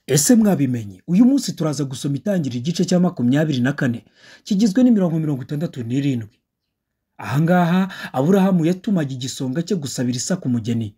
Ese mwabimenye uyu munsi turaza gusoma itangira igice cya 24 kigizwe n'imirongo 67. Ahangaha Aburahamu yatumaga igisonga cye gusabira Isaka umugeni.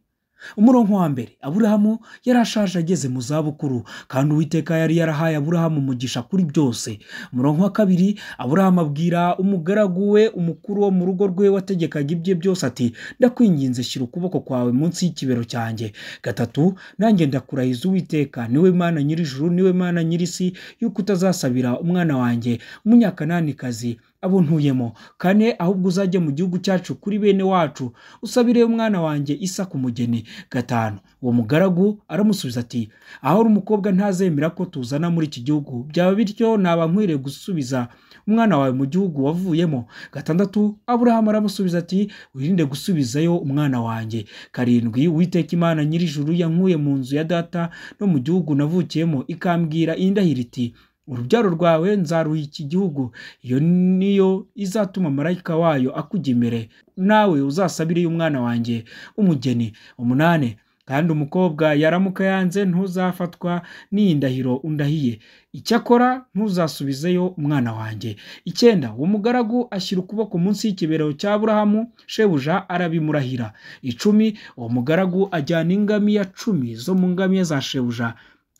Umurongo wa mbere, Aburahamu yarashaje ageze mu zabukuru kandi Uwiteka yari yarahaye Aburahamu umugisha kuri byose. Umurongo wa kabiri, Aburahamu abwira umugaragu we umukuru wo mu rugo rwe wategekaga ibye byose ati, ndakwinginze shyira ukuboko kwawe munsi y'ikibero cyanjye. Gatatu, nanjye ndakurahiza Uwiteka niwe Mana nyir'ijuru niwe Mana nyir'isi yuko utazasabira umwana wanjye umunyakananikazi abo ntuyemo. Kane, ahubwo uzajye mu gihugu cyacu kuri bene wacu usabire umwana wanjye Isaka umugeni. Gatanu, uwo mugaragu aramusubiza ati, aho umukobwa ntazemera ko tuzana muri iki gihugu, byaba bityo naba nkwiriye gusubiza umwana wawe mu gihugu wavuyemo. Gatandatu, Aburahamu aramusubiza ati, wirinde gusubizayo umwana wanjye. Karindwi, Uwiteka Imana nyir'ijuru yankuye mu nzu ya data no mu gihugu navukiyemo ikambwira indahiro iti, urubyaro rwawe nzaruha iki gihugu, iyo niyo izatuma marayika wayo akujya imbere, nawe uzasabire umwana wanjye umugeni. Umunane, kandi umukobwa yaramuka yanze ntuzafatwa n'iyi ndahiro undahiye, icyakora ntuzasubizeyo umwana wanjye. Icyenda, uwo mugaragu ashyira ukuboko munsi y'ikibero cya Aburahamu shebuja arabimurahira. Icumi, uwo mugaragu ajyana ingamiya 10 zo mu ngamiya za shebuja,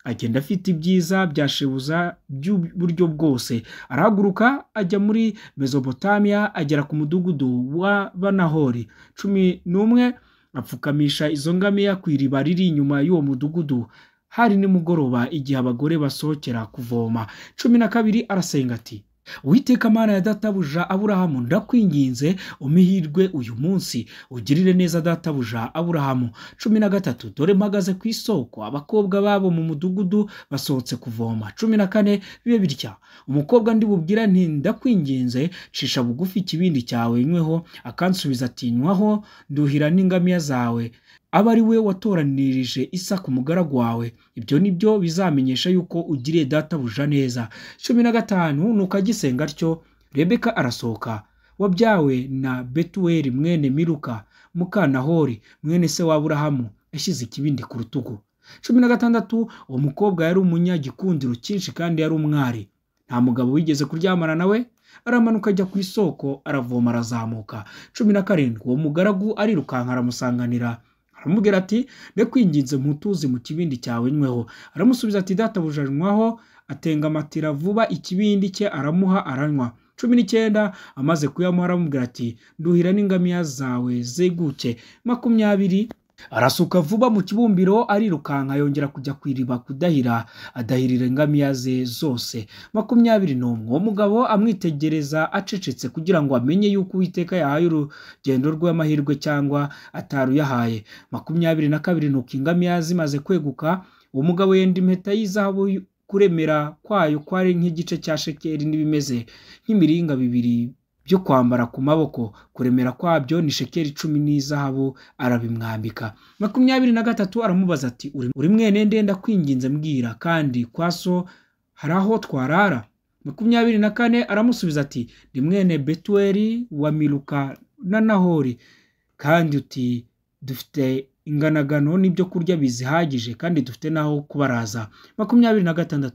agenda afite ibyiza bya shebuja by'uburyo bwose. Arahaguruka ajya muri Mesopotamiya agera ku mudugudu wa Banahori. 11, apfukamisha izo ngamiya ku iriba riri inyuma y'uwo mudugudu. Hari nimugoroba igihe abagore basohokera kuvoma. 12, arasenga ati, Uwiteka Mana ya databuja Aburahamu, ndakwinginze umihirwe uyu munsi, ugirire neza databuja Aburahamu. 13, dore mpagaze ku isoko, abakobwa babo mu mudugudu basohotse kuvoma. 14, bibe bitya, umukobwa ndi bubwira nti, ndakwinginze cisha bugufi ikibindi cyawe nyweho, akansubiza ati, nywaho nduhira n'ingamiya zawe, aba ari we watoranirije Isaka umugaragu wawe. Ibyo nibyo bizamenyesha yuko ugiriye databuja neza. 15, nuko agisenga atyo, Rebeka arasohoka, wabyawe na Betuweli mwene Miluka muka Nahori mwene se wa Aburahamu, yashyize ikibindi ku rutugu. 16, uwo mukobwa yari umunyagikundiro cyinshi kandi yari umwari, nta mugabo wigeze kuryamana nawe. Aramanuka ajya ku isoko aravoma arazamuka. 17, uwo mugaragu arirukanka aramusanganira, aramubwira ati, ndakwinginze mputuzi mu kibindi cyawe nyweho. Aramusubiza ati, databuja nywaho. Atengamatira vuba ikibindi cye aramuha aranywa. 19, amaze kuyamuha aramubwira ati, nduhira n'ingamiya zawe zeguke. 20, arasuka vuba mu kibumbiro arirukanka yongera kujya ku iriba kudahira, adahirira ingamiya ze zose. 21, uwo mugabo amwitegereza acecetse kugira ngo amenye yuko Uwiteka yahaye urugendo rw'amahirwe cyangwa ataruyahaye. 22, nuko ingamiya zimaze kweguka, uwo mugabo yenda impeta y'izahabu, kuremera kwayo kwari nk'igice cya shekeli n'ibimeze nk'imiringa 2 byo kwambara ku maboko, kuremera kwabyo ni shekeli 10 n'izahabu, arabimwambika. 23, aramubaza ati, uri mwene nde? Ndakwinginze mbwira, kandi kwa so hari aho twarara? 24, aramusubiza ati, ndi mwene Betuweli wa Miluka na Nahori, kandi uti, dufite inganagano n'ibyo kurya bizihagije kandi dufite naho kubaraza. 26,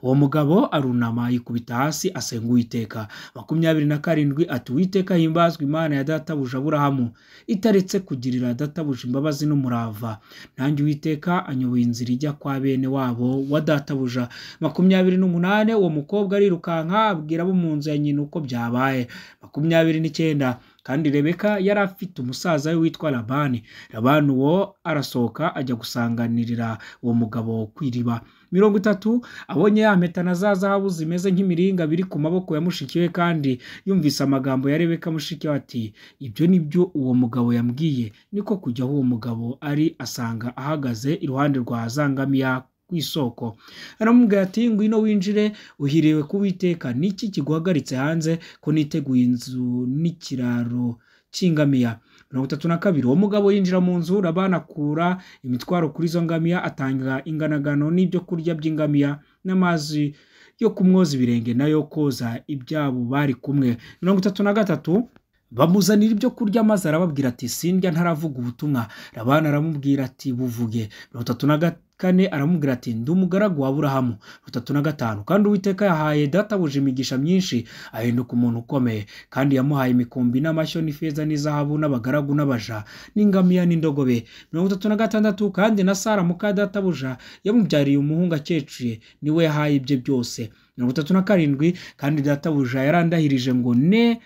uwo mugabo arunama yikubita hasi asenga Uwiteka. 27, ati, Uwiteka himbazwe Imana ya databuja Aburahamu, itaretse kugirira databuja imbabazi n'umurava, nanjye Uwiteka anyoboye inzira ijya kwa bene wabo wa databuja. 28, uwo mukobwa arirukanka abwira abo mu nzu ya nyina uko byabaye. 29, kandi Rebeka yari afite umusaza we witwa Labani. Labani uwo arasohoka ajya gusanganirira uwo mugabo ku iriba. 30, abonye ya mpeta na za zahabu zimeze nk'imiringa biri ku maboko ya mushiki we, kandi yumvise amagambo ya Rebeka mushiki we ati, ibyo nibyo uwo mugabo yambwiye. Niko kujya aho uwo mugabo ari asanga ahagaze iruhande rwa za ngamiya ku isoko. Aramubwira ati, ngwino winjire, uhiriwe ku Uwiteka, niki kiguhagaritse hanze ko niteguye inzu n'ikiraro cy'ingamiya. 32, uwo mugabo yinjira mu nzu, Labani akura imitwaro kuri izo ngamiya, atanga inganagano n'ibyo kurya by'ingamiya n'amazi yo kumwoza ibirenge nayo koza ibyabo bari kumwe. 33, bamuzanira ibyo kurya maze arababwira ati, sindya ntaravuga ubutumwa. Labani aramubwira ati, buvuge. 34, kane aramubwira ati ndi umugaragu wa Aburahamu. 35 kandi Uwiteka yahaye databuja imigisha myinshi ahinduka umuntu ukomeye, kandi yamuhaye imikumbi n'amashyo n'ifeza n'izahabu n'abagaragu n'abaja n'ingamiya n'indogobe. 36 kandi na Sara muka databuja yamubyariye umuhungu akecuye, niwe yahaye ibye byose. 37 kandi databuja yarandahirije ngo ne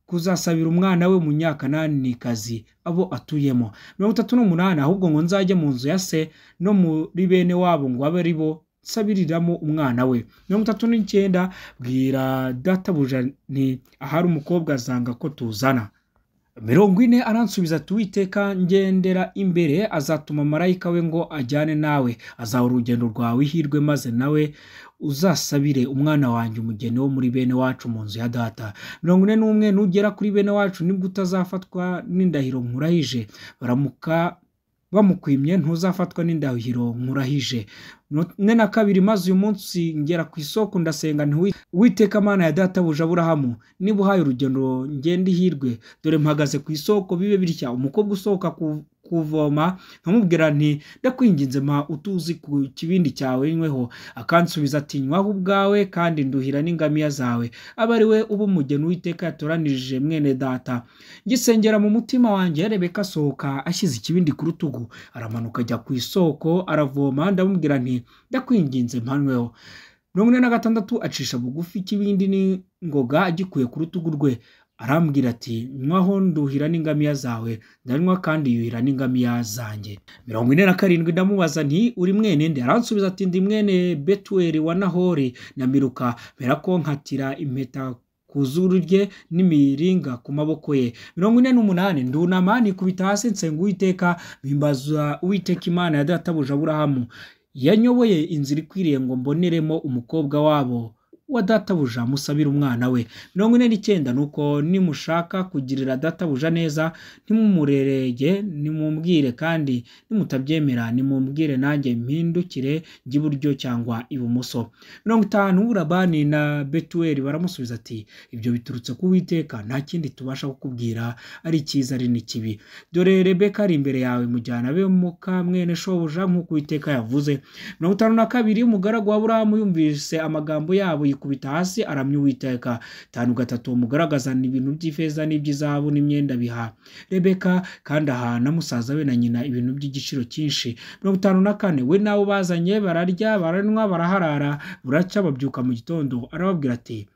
kuzasabira umwana we Munyakananikazi abo atuyemo. 38 ahubwo ngo nzajye mu nzu ya se no muri bene wabo ngo abe ari bo sabiriramo umwana we. 39 bwira databuja ni ahari umukobwa azanga ko tuzana. 40 aransubiza ati Uwiteka ngendera imbere azatuma marayika we ngo ajyane nawe, azahora urugendo rwawe ihirwe, maze nawe uzasabire umwana wanjye umugeni wo muri bene wacu mu nzu ya data. 41 nugera kuri bene wacu nibwo utazafatwa n'indahiro nkurahije, baramuka bamukwimye ntuzafatwa n'indahiro nkurahije. 42 maze uyu munsi ngera ku isoko ndasenga nti Uwiteka Mana ya databuja Aburahamu, niba uhaye urugendo ngende ihirwe, dore mpagaze ku isoko bibe bitya umukobwa usohoka kuvoma nkamubwira nti ndakwinginze mpa utuzi ku kibindi cyawe nyweho, akansubiza ati nywaho ubwawe kandi nduhira n'ingamiya zawe, aba ari we uba umugeni Uwiteka yatoranirije mwene data. Gisengera mu mutima wanjye, Rebeka asohoka ashyize ikibindi ku rutugu, aramanuka ajya ku isoko aravoma, ndamubwira nti ndakwinginze mpanweho. 46 acisha bugufi ikibindi n'ingoga agikuye ku rutugu rwe, arambwira ati nywaho nduhira n'ingamiya zawe, ndanywa kandi yuhira n'ingamiya zanjye. 47 ndamubaza nti uri mwene nde? Aransubiza ati ndi mwene Betueli wa Nahori na Miruka, mpera ko nkatira impeta ku zuru rye n'imiringa ku maboko ye. 48 ndunama nikubita hasi nsenga Uwiteka, mpimbaza Uwiteka Imana ya databuja Aburahamu, yanyoboye inzira ikwiriye ngo mboneremo umukobwa wabo wa databuja musabira umwana we. 49 nuko nimushaka kugirira databuja neza ntimumurerege, nimumbwire, kandi nimutabyemera nimumbwire nanjye mpindukire njye iburyo cyangwa ibumoso. 50 Labani na Betueli baramusubiza ati ibyo biturutse ku Uwiteka, nta kindi tubasha kukubwira ari cyiza ari n'ikibi. Dore Rebeka ari imbere yawe, mujyana be muka mwene shobuja nk'uko Uwiteka yavuze. 52 umugaragu wa Aburahamu yumvise amagambo yabo kubita hasi aramya Uwiteka. 53 umugaragazana ibintu by'ifeza n'iby'izahabu n'imyenda biha Rebeka, kandi aha na musaza we na nyina ibintu by'igiciro cyinshi. 54 we nabo bazanye bararya baranywa baraharara, buracya babyuka mu gitondo, arababwira ati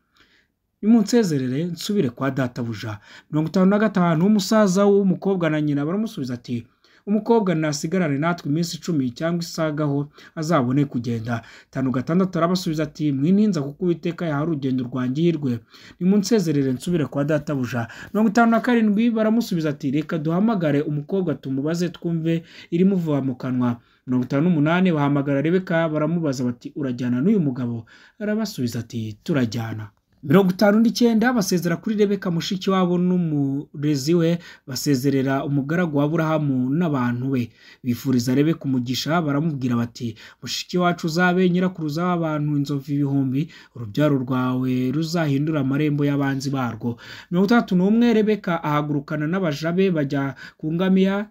nimunsezerere nsubire kwa databuja. 55 umusaza w'umukobwa na nyina baramusubiza ati umukobwa nasigarane natwe iminsi 10 cyangwa isagaho azabone kugenda. 56 arabasubiza ati mwininza kuko Uwiteka yahaye urugendo rwanjye ihirwe, nimunsezerere nsubire kwa databuja. 57 baramusubiza ati reka duhamagare umukobwa tumubaze twumve irimuva mu kanwa. 58 bahamagara Rebeka baramubaza bati urajyana n'uyu mugabo? Arabasubiza ati turajyana. 59 basezera kuri Rebeka mushiki wabo n'umurezi we, basezerera umugaragu wa Aburahamu n'abantu be, bifuriza Rebeka umugisha, baramubwira bati mushiki wacu uzabe nyirakuruza w'abantu inzovu 1000, urubyaro rwawe ruzahindura amarembo y'abanzi barwo. 61 Rebeka ahagurukana n'abaja be bajya ku ngamiya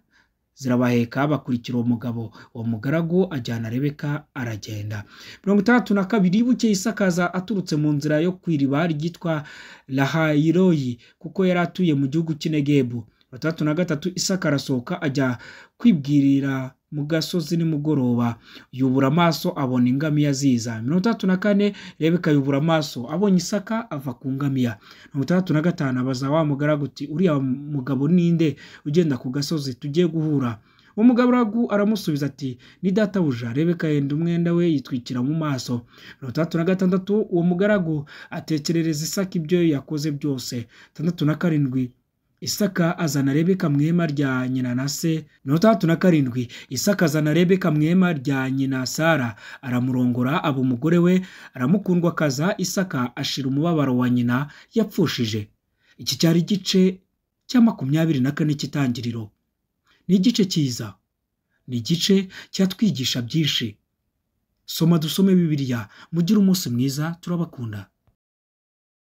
zirabaheka bakurikira uwo mugabo. Uwo mugaragu ajyana Rebeka aragenda. 62 bukeye Isakaza aturutse mu nzira yo kwiriba ryitwa Lahayiroyi, kuko yari atuye mu gihugu cy'Inegebu. 63 Isaka arasohoka ajya kwibwirira mu gasozi nimugoroba, yubura amaso abona ingamiya ziza. 64 Rebeka yubura amaso abonye Isaka ava ku ngamiya. 65 abaza wa mugaragu uti uriya mugabo ninde ugenda ku gasozi tugiye guhura? Umugaragu aramusubiza ati ni databuja. Rebeka yenda umwenda we yitwikira mu maso. 66 uwo mugaragu atekerereza Isaka ibyo yakoze byose. 67 Isaka azana Rebeka mu ihema rya nyina na se. 67 Isaka azana Rebeka mu ihema rya nyina Sara, aramurongora aba umugore we, aramukundwa kaza. Isaka ashira umubabaro wa nyina yapfushije. Iki cyari igice cya 24 cy'itangiriro. Ni igice cyiza, ni igice cyatwigisha byinshi. Soma dusome Bibiliya. Mugire umunsi mwiza, turabakunda.